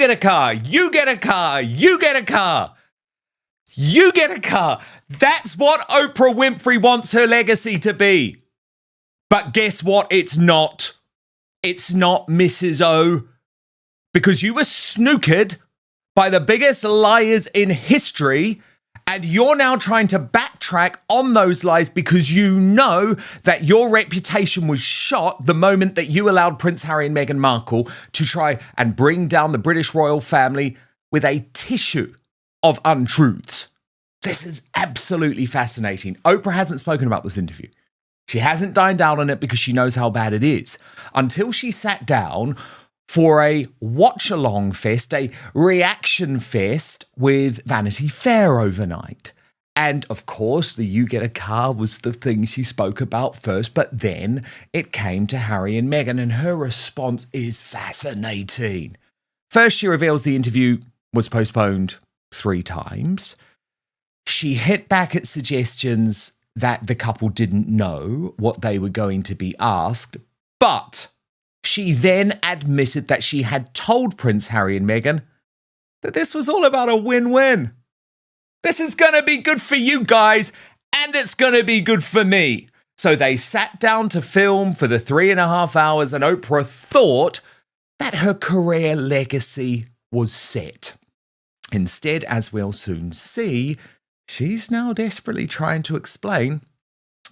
get a car, you get a car, you get a car, you get a car. That's what Oprah Winfrey wants her legacy to be. But guess what? It's not. It's not, Mrs. O. Because you were snookered by the biggest liars in history, and you're now trying to backtrack on those lies because you know that your reputation was shot the moment that you allowed Prince Harry and Meghan Markle to try and bring down the British royal family with a tissue of untruths. This is absolutely fascinating. Oprah hasn't spoken about this interview. She hasn't dined out on it because she knows how bad it is. Until she sat down for a watch-along fest, a reaction fest with Vanity Fair overnight. And, of course, the you get a car was the thing she spoke about first, but then it came to Harry and Meghan, and her response is fascinating. First, she reveals the interview was postponed 3 times. She hit back at suggestions that the couple didn't know what they were going to be asked, but she then admitted that she had told Prince Harry and Meghan that this was all about a win-win. This is going to be good for you guys, and it's going to be good for me. So they sat down to film for the 3.5 hours, and Oprah thought that her career legacy was set. Instead, as we'll soon see, she's now desperately trying to explain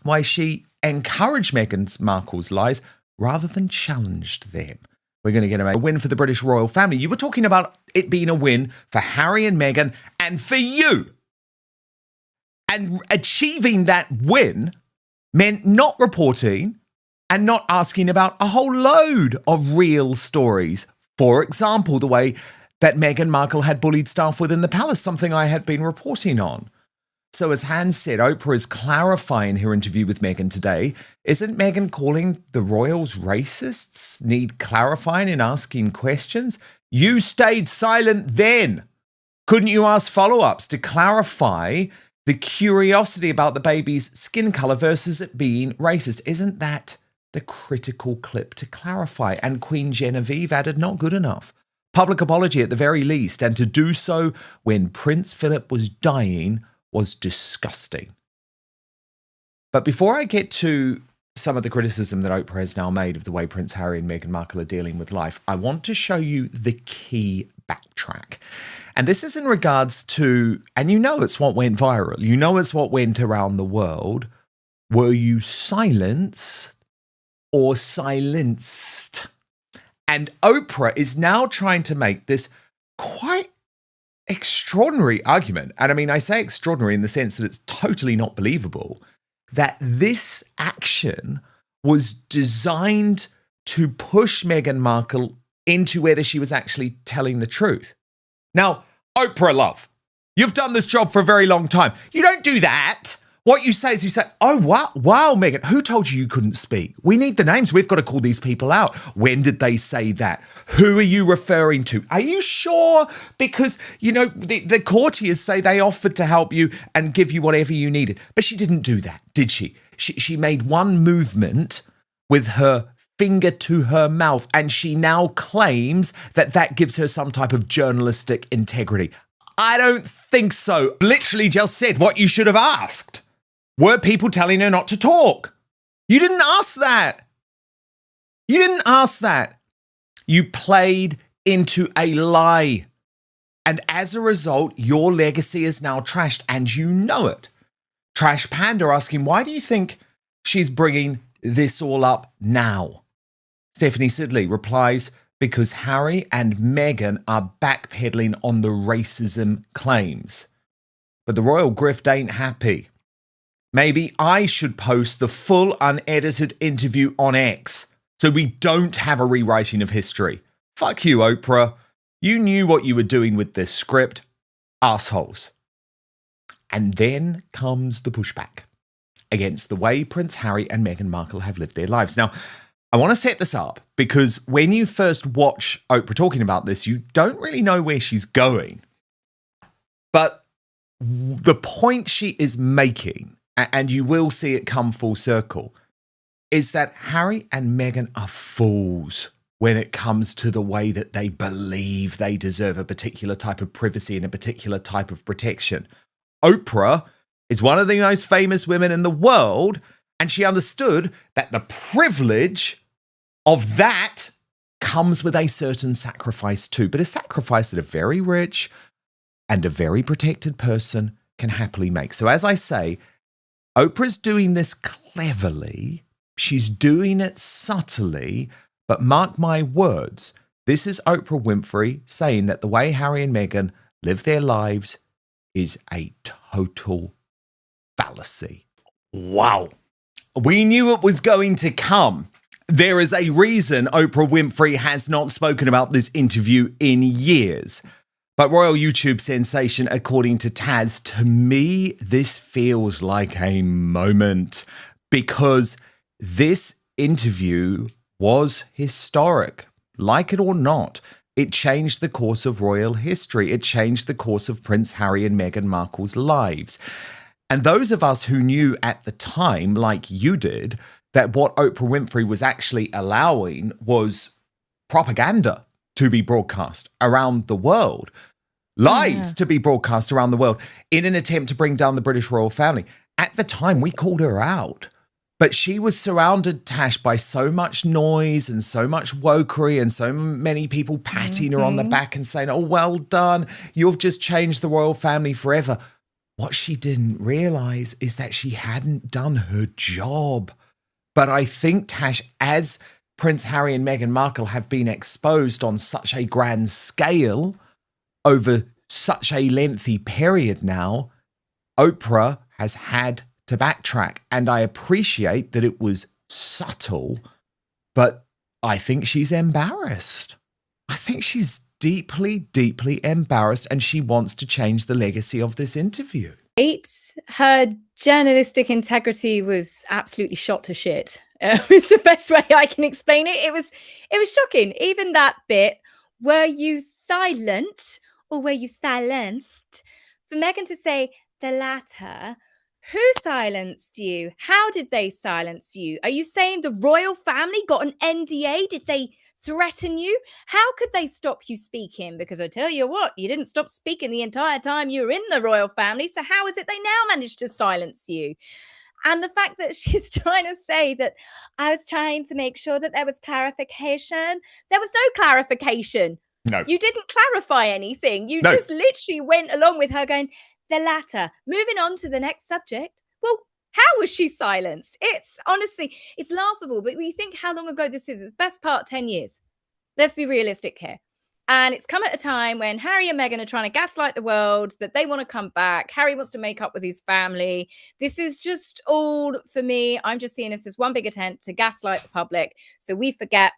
why she encouraged Meghan Markle's lies rather than challenged them. We're going to get a win for the British royal family. You were talking about it being a win for Harry and Meghan and for you. And achieving that win meant not reporting and not asking about a whole load of real stories. For example, the way that Meghan Markle had bullied staff within the palace, something I had been reporting on. So as Hans said, Oprah is clarifying her interview with Meghan today. Isn't Meghan calling the royals racists? Need clarifying and asking questions? You stayed silent then. Couldn't you ask follow-ups to clarify the curiosity about the baby's skin color versus it being racist? Isn't that the critical clip to clarify? And Queen Genevieve added, not good enough. Public apology at the very least, and to do so when Prince Philip was dying was disgusting. But before I get to some of the criticism that Oprah has now made of the way Prince Harry and Meghan Markle are dealing with life, I want to show you the key backtrack. And this is in regards to, and you know it's what went viral, you know it's what went around the world. Were you silenced or silenced? And Oprah is now trying to make this quite extraordinary argument. And I mean, I say extraordinary in the sense that it's totally not believable that this action was designed to push Meghan Markle into whether she was actually telling the truth. Now, Oprah, love, you've done this job for a very long time. You don't do that. What you say is you say, oh, wow, Meghan, who told you couldn't speak? We need the names. We've got to call these people out. When did they say that? Who are you referring to? Are you sure? Because, you know, the courtiers say they offered to help you and give you whatever you needed. But she didn't do that, did she? She made one movement with her finger to her mouth, and she now claims that that gives her some type of journalistic integrity. I don't think so. Literally just said what you should have asked. Were people telling her not to talk? You didn't ask that. You didn't ask that. You played into a lie. And as a result, your legacy is now trashed, and you know it. Trash Panda asking, why do you think she's bringing this all up now? Stephanie Sidley replies, because Harry and Meghan are backpedaling on the racism claims. But the royal grift ain't happy. Maybe I should post the full unedited interview on X so we don't have a rewriting of history. Fuck you, Oprah. You knew what you were doing with this script. Assholes. And then comes the pushback against the way Prince Harry and Meghan Markle have lived their lives. Now, I want to set this up because when you first watch Oprah talking about this, you don't really know where she's going. But the point she is making, and you will see it come full circle, is that Harry and Meghan are fools when it comes to the way that they believe they deserve a particular type of privacy and a particular type of protection. Oprah is one of the most famous women in the world, and she understood that the privilege of that comes with a certain sacrifice too, but a sacrifice that a very rich and a very protected person can happily make. So as I say, Oprah's doing this cleverly. She's doing it subtly, but mark my words, this is Oprah Winfrey saying that the way Harry and Meghan live their lives is a total fallacy. Wow. We knew it was going to come. There is a reason Oprah Winfrey has not spoken about this interview in years. But royal YouTube sensation, according to Taz, to me, this feels like a moment because this interview was historic. Like it or not, it changed the course of royal history. It changed the course of Prince Harry and Meghan Markle's lives. And those of us who knew at the time, like you did, that what Oprah Winfrey was actually allowing was propaganda to be broadcast around the world, lies to be broadcast around the world in an attempt to bring down the British royal family. At the time, we called her out. But she was surrounded, Tash, by so much noise and so much wokery and so many people patting her on the back and saying, oh, well done, you've just changed the royal family forever. What she didn't realize is that she hadn't done her job. But I think, Tash, as Prince Harry and Meghan Markle have been exposed on such a grand scale over such a lengthy period now, Oprah has had to backtrack. And I appreciate that it was subtle, but I think she's embarrassed. I think she's deeply, deeply embarrassed, and she wants to change the legacy of this interview. Her journalistic integrity was absolutely shot to shit. It's the best way I can explain it. It was shocking. Even that bit, were you silent or were you silenced? For Meghan to say the latter, who silenced you? How did they silence you? Are you saying the royal family got an NDA? Did they threaten you? How could they stop you speaking? Because I tell you what, you didn't stop speaking the entire time you were in the royal family. So how is it they now managed to silence you? And the fact that she's trying to say that I was trying to make sure that there was clarification. There was no clarification. No. You didn't clarify anything. You just literally went along with her going, the latter. Moving on to the next subject. Well, how was she silenced? It's honestly, it's laughable. But when you think how long ago this is, it's best part 10 years. Let's be realistic here. And it's come at a time when Harry and Meghan are trying to gaslight the world, that they want to come back. Harry wants to make up with his family. This is just all, for me, I'm just seeing this as one big attempt to gaslight the public. So we forget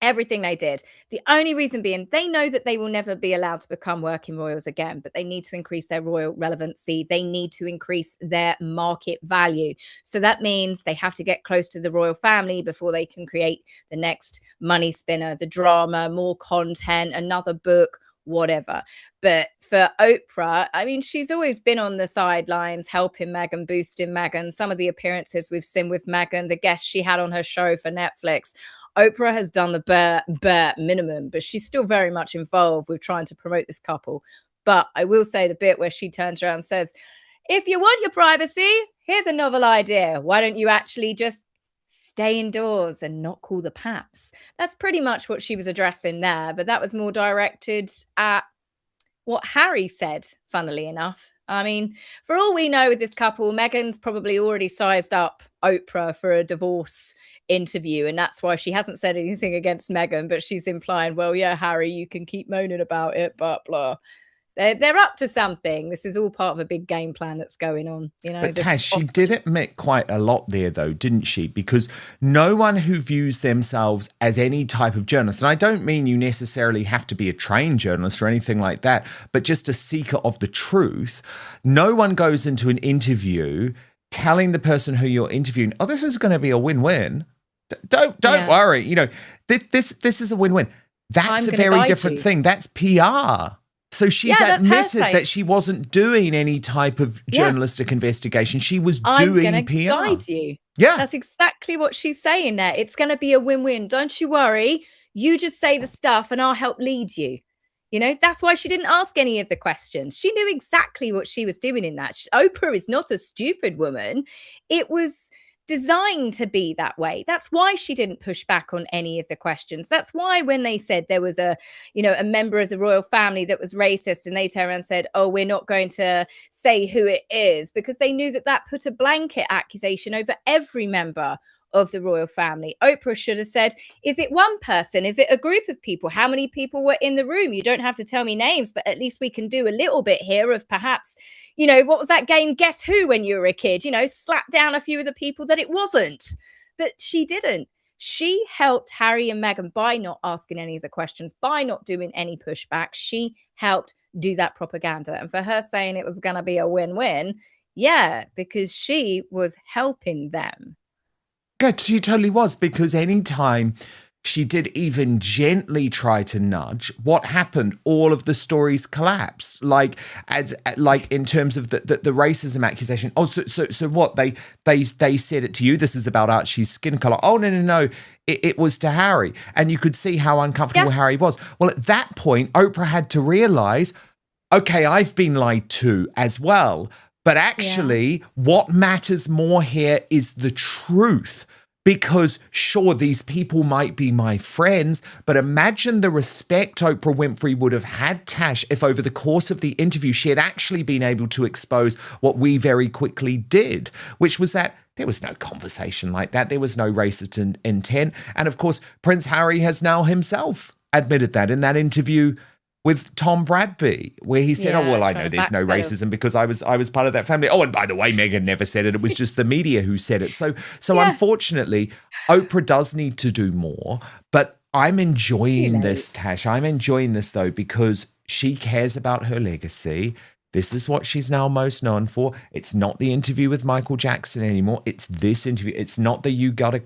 everything they did. The only reason being they know that they will never be allowed to become working royals again, but they need to increase their royal relevancy. They need to increase their market value. So that means they have to get close to the royal family before they can create the next money spinner, the drama, more content, another book, whatever. But for Oprah, I mean, she's always been on the sidelines helping Meghan, boosting Meghan. Some of the appearances we've seen with Meghan, the guests she had on her show for Netflix, Oprah has done the bare minimum, but she's still very much involved with trying to promote this couple. But I will say the bit where she turns around and says, if you want your privacy, here's a novel idea. Why don't you actually just stay indoors and not call the paps? That's pretty much what she was addressing there, but that was more directed at what Harry said, funnily enough. I mean, for all we know with this couple, Meghan's probably already sized up Oprah for a divorce interview, and that's why she hasn't said anything against Meghan, but she's implying, well, yeah, Harry, you can keep moaning about it, but blah. They're up to something. This is all part of a big game plan that's going on. You know, but Taz, she did admit quite a lot there, though, didn't she? Because no one who views themselves as any type of journalist, and I don't mean you necessarily have to be a trained journalist or anything like that, but just a seeker of the truth, no one goes into an interview telling the person who you're interviewing, oh, this is going to be a win-win. Don't worry. You know, this is a win-win. That's a very different thing. That's PR. So she's admitted that she wasn't doing any type of journalistic investigation. She was doing PR. I'm going to guide you. Yeah. That's exactly what she's saying there. It's going to be a win-win. Don't you worry. You just say the stuff and I'll help lead you. You know, that's why she didn't ask any of the questions. She knew exactly what she was doing in that. Oprah is not a stupid woman. It was designed to be that way. That's why she didn't push back on any of the questions. That's why when they said there was a member of the royal family that was racist, and they turned around and said, oh, we're not going to say who it is, because they knew that that put a blanket accusation over every member of the royal family. Oprah should have said, is it one person? Is it a group of people? How many people were in the room? You don't have to tell me names, but at least we can do a little bit here of perhaps, what was that game, Guess Who, when you were a kid? Slap down a few of the people that it wasn't. But she didn't. She helped Harry and Meghan by not asking any of the questions, by not doing any pushback. She helped do that propaganda. And for her saying it was going to be a win-win, yeah, because she was helping them. Good, she totally was, because anytime she did even gently try to nudge, what happened? All of the stories collapsed. Like in terms of the racism accusation. Oh, so what? They said it to you. This is about Archie's skin color. Oh, no. It was to Harry, and you could see how uncomfortable Harry was. Well, at that point, Oprah had to realize, okay, I've been lied to as well. But actually, what matters more here is the truth. Because sure, these people might be my friends, but imagine the respect Oprah Winfrey would have had, Tash, if over the course of the interview, she had actually been able to expose what we very quickly did, which was that there was no conversation like that. There was no racist intent. And of course, Prince Harry has now himself admitted that in that interview with Tom Bradby, where he said, oh, well, I know there's no racism because I was part of that family. Oh, and by the way, Meghan never said it. It was just the media who said it. So unfortunately, Oprah does need to do more. But I'm enjoying this, Tash. I'm enjoying this, though, because she cares about her legacy. This is what she's now most known for. It's not the interview with Michael Jackson anymore. It's this interview. It's not the you got a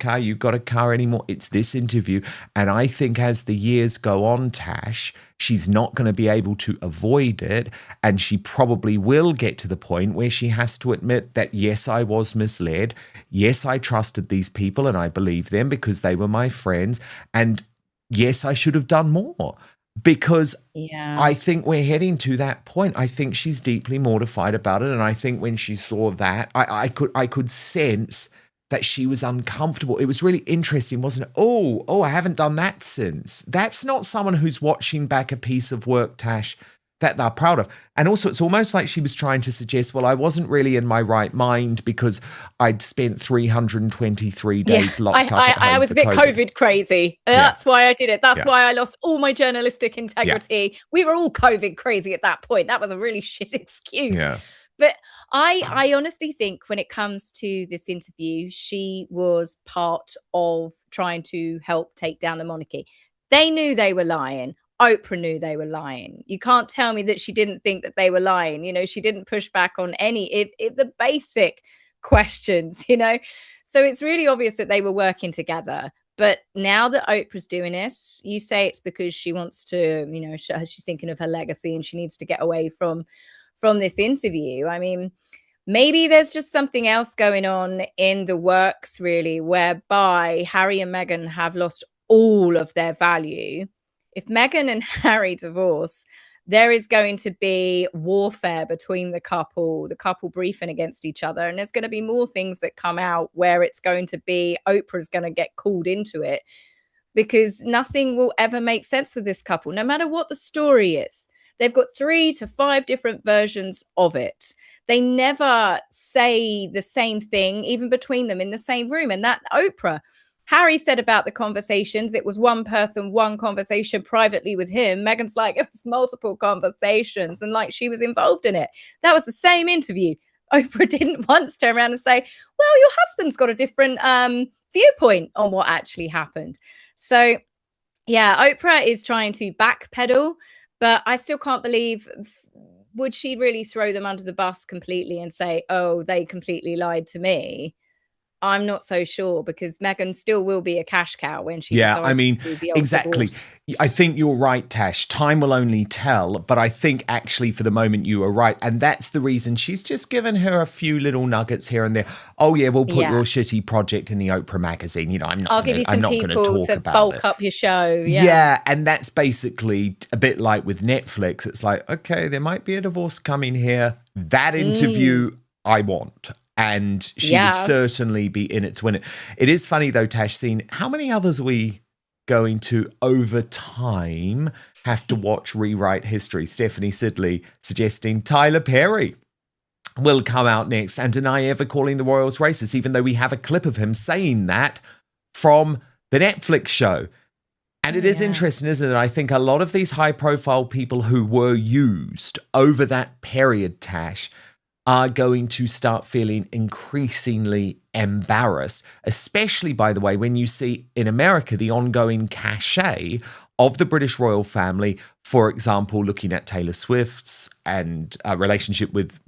car anymore. It's this interview. And I think as the years go on, Tash, she's not going to be able to avoid it. And she probably will get to the point where she has to admit that, yes, I was misled. Yes, I trusted these people and I believed them because they were my friends. And yes, I should have done more. Because I think we're heading to that point. I think she's deeply mortified about it. And I think when she saw that, I could sense that she was uncomfortable. It was really interesting, wasn't it? Oh, I haven't done that since. That's not someone who's watching back a piece of work, Tash, that they're proud of. And also, it's almost like she was trying to suggest, well, I wasn't really in my right mind because I'd spent 323 days locked up at home. I was a bit COVID crazy. That's why I did it. That's why I lost all my journalistic integrity. We were all COVID crazy at that point. That was a really shit excuse. Yeah. But I honestly think when it comes to this interview, she was part of trying to help take down the monarchy. They knew they were lying. Oprah knew they were lying. You can't tell me that she didn't think that they were lying. She didn't push back on any if the basic questions, So it's really obvious that they were working together. But now that Oprah's doing this, you say it's because she wants to, she's thinking of her legacy and she needs to get away from this interview. I mean, maybe there's just something else going on in the works, really, whereby Harry and Meghan have lost all of their value. If Meghan and Harry divorce, there is going to be warfare between the couple briefing against each other. And there's going to be more things that come out where it's going to be Oprah's going to get called into it, because nothing will ever make sense with this couple, no matter what the story is. They've got 3 to 5 different versions of it. They never say the same thing, even between them in the same room. And that Harry said about the conversations, it was one person, one conversation privately with him. Meghan's like, it was multiple conversations and like she was involved in it. That was the same interview. Oprah didn't once turn around and say, well, your husband's got a different viewpoint on what actually happened. So, yeah, Oprah is trying to backpedal, but I still can't believe, would she really throw them under the bus completely and say, oh, they completely lied to me? I'm not so sure, because Meghan still will be a cash cow when she Yeah, decides I mean, to do the old exactly. divorce. I think you're right, Tash. Time will only tell. But I think actually for the moment you are right. And that's the reason she's just given her a few little nuggets here and there. Oh, yeah, we'll put your shitty project in the Oprah magazine. You know, I'll give you some people talk to about bulk it. up your show. Yeah, and that's basically a bit like with Netflix. It's like, okay, there might be a divorce coming here. That interview I want. And she would certainly be in it to win it. It is funny, though, Tash, seeing how many others are we going to, over time, have to watch rewrite history. Stephanie Sidley suggesting Tyler Perry will come out next and deny ever calling the Royals racist, even though we have a clip of him saying that from the Netflix show. And it is interesting, isn't it? I think a lot of these high-profile people who were used over that period, Tash, are going to start feeling increasingly embarrassed, especially, by the way, when you see in America the ongoing cachet of the British royal family, for example, looking at Taylor Swift's and relationship with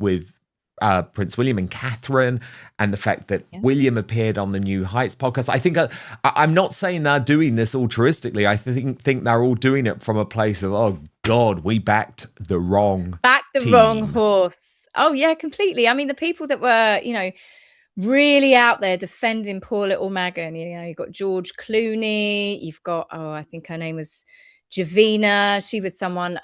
Prince William and Catherine, and the fact that William appeared on the New Heights podcast. I think I'm not saying they're doing this altruistically. I think they're all doing it from a place of, oh God, we backed the wrong team. Wrong horse. Oh, yeah, completely. I mean, the people that were, really out there defending poor little Meghan, you've got George Clooney, you've got, I think her name was Javina. She was someone,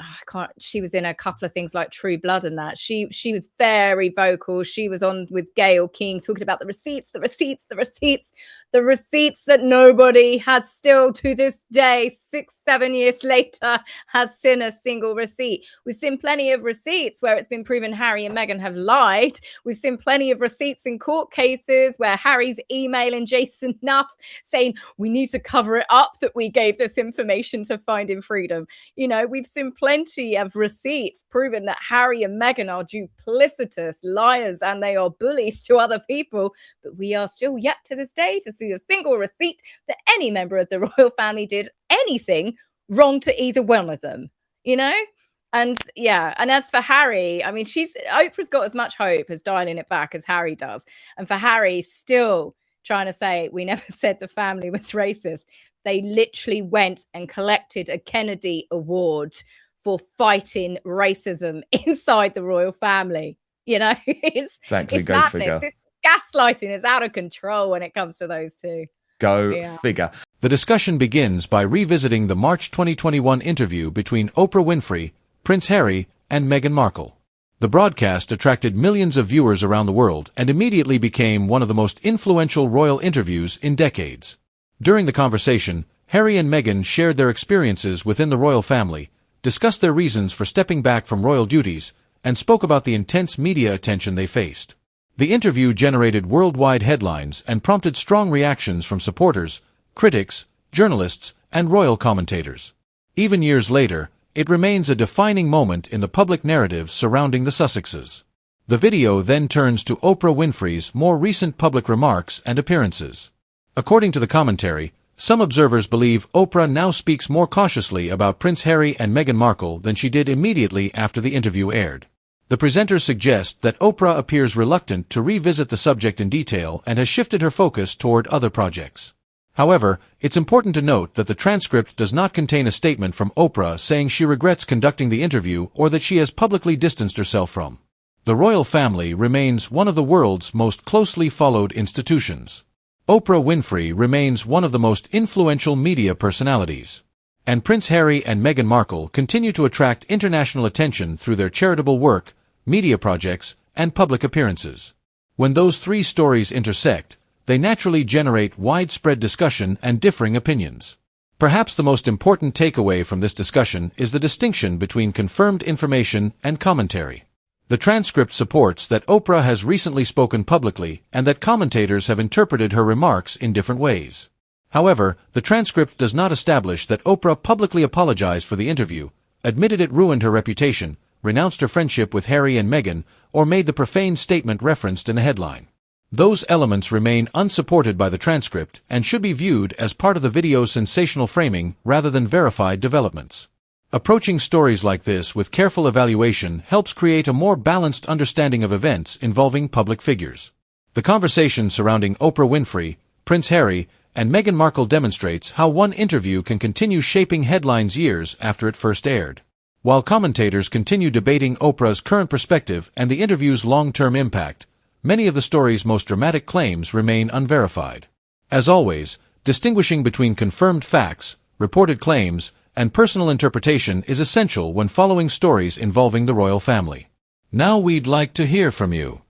she was in a couple of things like True Blood and that. She was very vocal. She was on with Gayle King talking about the receipts that nobody has still to this day, 6-7 years later, has seen a single receipt. We've seen plenty of receipts where it's been proven Harry and Meghan have lied. We've seen plenty of receipts in court cases where Harry's emailing Jason Nuff saying, we need to cover it up that we gave this information to Finding Freedom. We've seen plenty of receipts proving that Harry and Meghan are duplicitous liars and they are bullies to other people, but we are still yet to this day to see a single receipt that any member of the royal family did anything wrong to either one of them, And as for Harry, I mean, Oprah's got as much hope as dialing it back as Harry does. And for Harry, still trying to say, we never said the family was racist. They literally went and collected a Kennedy Award for fighting racism inside the royal family. It's exactly, it's go madness. figure. It's gaslighting is out of control when it comes to those two. Go figure. The discussion begins by revisiting the March 2021 interview between Oprah Winfrey, Prince Harry, and Meghan Markle. The broadcast attracted millions of viewers around the world and immediately became one of the most influential royal interviews in decades. During the conversation, Harry and Meghan shared their experiences within the royal family, discussed their reasons for stepping back from royal duties, and spoke about the intense media attention they faced. The interview generated worldwide headlines and prompted strong reactions from supporters, critics, journalists, and royal commentators. Even years later, it remains a defining moment in the public narrative surrounding the Sussexes. The video then turns to Oprah Winfrey's more recent public remarks and appearances. According to the commentary, some observers believe Oprah now speaks more cautiously about Prince Harry and Meghan Markle than she did immediately after the interview aired. The presenters suggest that Oprah appears reluctant to revisit the subject in detail and has shifted her focus toward other projects. However, it's important to note that the transcript does not contain a statement from Oprah saying she regrets conducting the interview or that she has publicly distanced herself from. The royal family remains one of the world's most closely followed institutions. Oprah Winfrey remains one of the most influential media personalities. And Prince Harry and Meghan Markle continue to attract international attention through their charitable work, media projects, and public appearances. When those three stories intersect, they naturally generate widespread discussion and differing opinions. Perhaps the most important takeaway from this discussion is the distinction between confirmed information and commentary. The transcript supports that Oprah has recently spoken publicly and that commentators have interpreted her remarks in different ways. However, the transcript does not establish that Oprah publicly apologized for the interview, admitted it ruined her reputation, renounced her friendship with Harry and Meghan, or made the profane statement referenced in the headline. Those elements remain unsupported by the transcript and should be viewed as part of the video's sensational framing rather than verified developments. Approaching stories like this with careful evaluation helps create a more balanced understanding of events involving public figures. The conversation surrounding Oprah Winfrey, Prince Harry, and Meghan Markle demonstrates how one interview can continue shaping headlines years after it first aired. While commentators continue debating Oprah's current perspective and the interview's long-term impact, many of the story's most dramatic claims remain unverified. As always, distinguishing between confirmed facts, reported claims, and personal interpretation is essential when following stories involving the royal family. Now we'd like to hear from you.